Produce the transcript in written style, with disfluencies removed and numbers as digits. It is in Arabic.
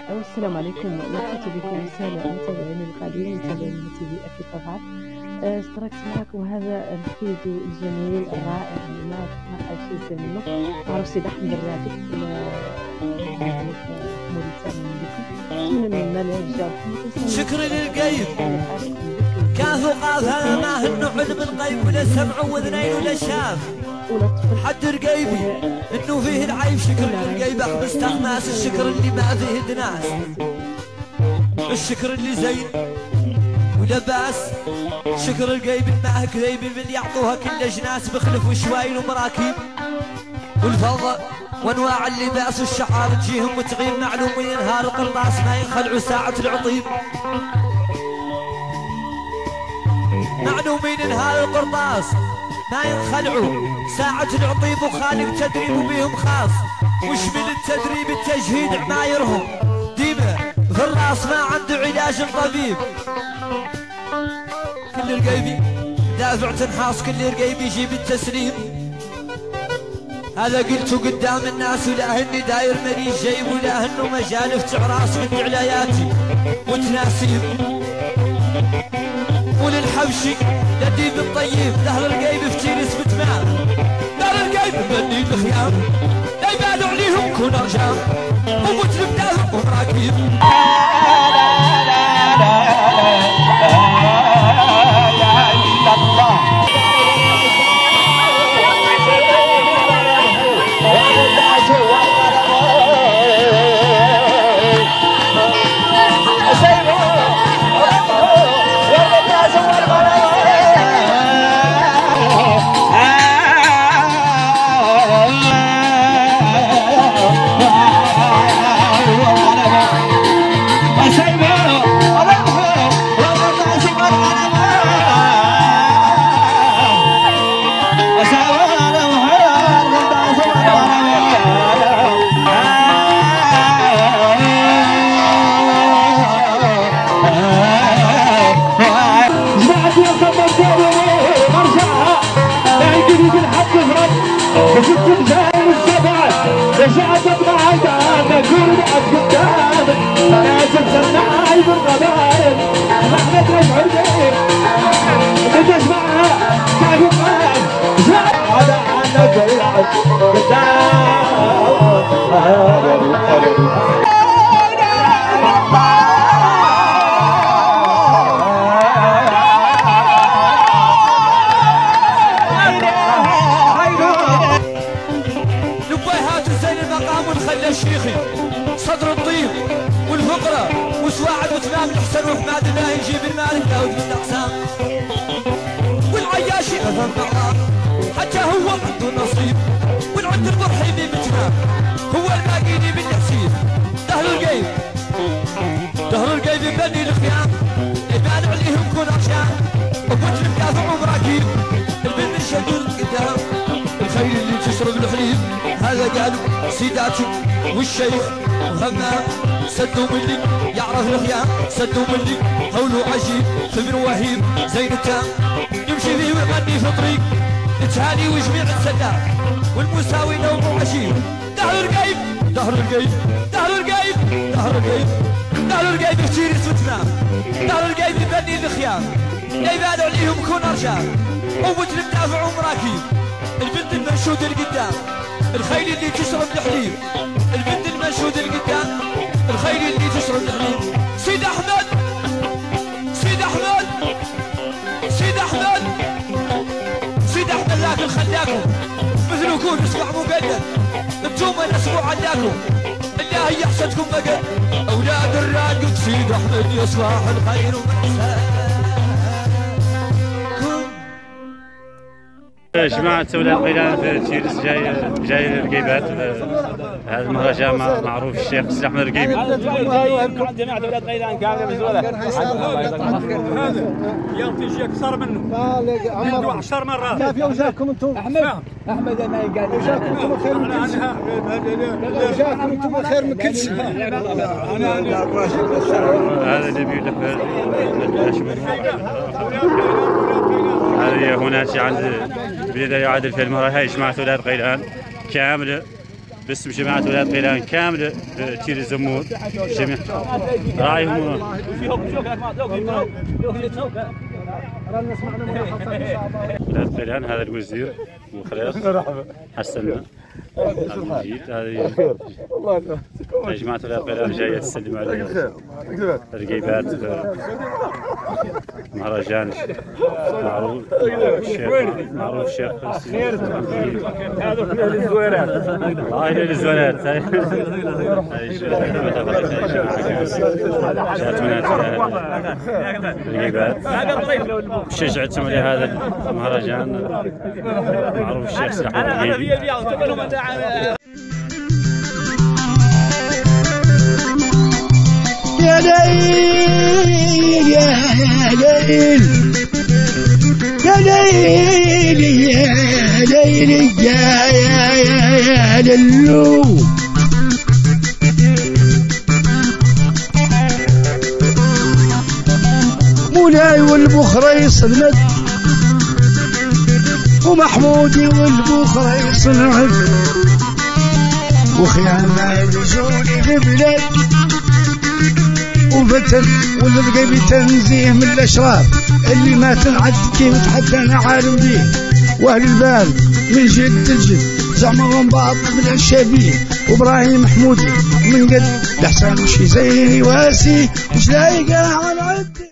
السلام عليكم، مرحبا بكم سادة المتابعين القادرين متابعين تي في أكيد طبعا. اشتركت معكم هذا الفيديو الجميل الرائع اللي ما شيء يصير منه. معروف سيد أحمد الرافد موريتانيا بكم من الملاجئ. شكر للقيب كافو قاف هذا ما هن علم الغيب ولا سمع واذنين ولا شاف حد رقيبي انه فيه العيب. شكر للقيب اخبز تخماس الشكر اللي ما فيه دناس، الشكر اللي زين ولباس. شكر القيب معه كذيب من يعطوها كل جناس بخلف وشوايل ومراكيب والفضة وانواع اللباس والشعار تجيهم وتغيب معلوم وينهار القرطاس ما ينخلعوا ساعة العطيب. معلومين انهار القرطاس ما ينخلعوا ساعة العطيب وخالق تدريب بهم خاص. وش من التدريب التجهيد عمايرهم ديمة في الراس ما عنده علاج طبيب. كل القيبي دافع تنحاص كل القيبي يجيب التسليم. هذا قلته قدام الناس ولا هني داير مريج جيب ولا هنو مجالف تعراس من علاياتي وتناسيب. وللحبشي لديب الطيب دهر القيب في جيل بتمام. دهر القيب بني الخيام لا يبالوا عليهم كون رجام ومتلب داهم ومراكيب. صدر الطيب والفقرة وسواعد وتمام الحسن وحماد الله يجيب المال داود من الأقسام. والعياشي أثر معاه حتى هو عنده نصيب. والعد الضرحيبي بتمام هو الباقيني من الحسيب. دهر القيب دهر القيب يبني الخيام يبان عليهم كون عشان وقلت المدافع ومراكيب. البن الشدود قدام الخيل اللي تشرب الحليب. هذا قالوا سيداتي والشيخ غمام سدوا ملي يعرف الخيام سدوا ملي هولو عجيب خمر وهيب زين التام يمشي فيه ويغني في طريق تهاني وجميع السداد والمساوي نوم عجيب. دهر القيب دهر القيب دهر القيب دهر القيب دهر القيب كثير وتمام. دهر القيب يبني الخيام لا يبالوا عليهم كون رجال قوة المدافع ومراكيب. البنت المنشود القدام الخيل اللي تشرب الحليب. البنت المنشود القدام الخيل اللي تشرب الحليب. سيد احمد سيد احمد سيد احمد سيد احمد لكن خلاكم مثلكم اسمع مقدم انتم الاسبوع عندكم الله يحسدكم بقى. اولاد الراقد سيد احمد يصلح الخير ومحسن. جماعة أولاد قيلان في تيرس جاي الرقيبات. هذا المهرجان معروف الشيخ سيد أحمد الرقيبي. جماعة أولاد قيلان كاملة مزولة. اليوم تيجي أكثر منه. عنده 10 مرات. كيف يوجاكم أنتم؟ أحمد ما يقال. يوجاكم أنتم خير من كل شيء. يوجاكم أنتم خير من كل شيء. هذا اللي بيقول هذه هنا عند بداية يعادل في المهرجان. هاي جماعة أولاد قيلان كاملة باسم جماعة ولاد غيلان كامل تير الزمور جميع رايهم ولاد غيلان. هذا الوزير وخلاص حسنا المجيد. هذه جماعة ولاد غيلان جاية تسلم على الرقيبات مهرجان معروف الشيخ هذا الزويرات هاي للزوالات هاي الرقيبات شجعتهم لهذا المهرجان معروف الشيخ سلاح الدين. يا ليل يا ليل يا ليل يا ليل يا للو مولاي والبخري صنعت ومحمودي والبخري صنعت وخيام يلزوني ببلاد وفتر والرقي بتنزيه من الاشرار اللي ما تنعد كيف حتى انا عالم بيه. واهل البال من جد الجد زعمهم بعض من الشابيه وابراهيم محمودي من قد لحسن وشي زي واسي مش لايقه على عد.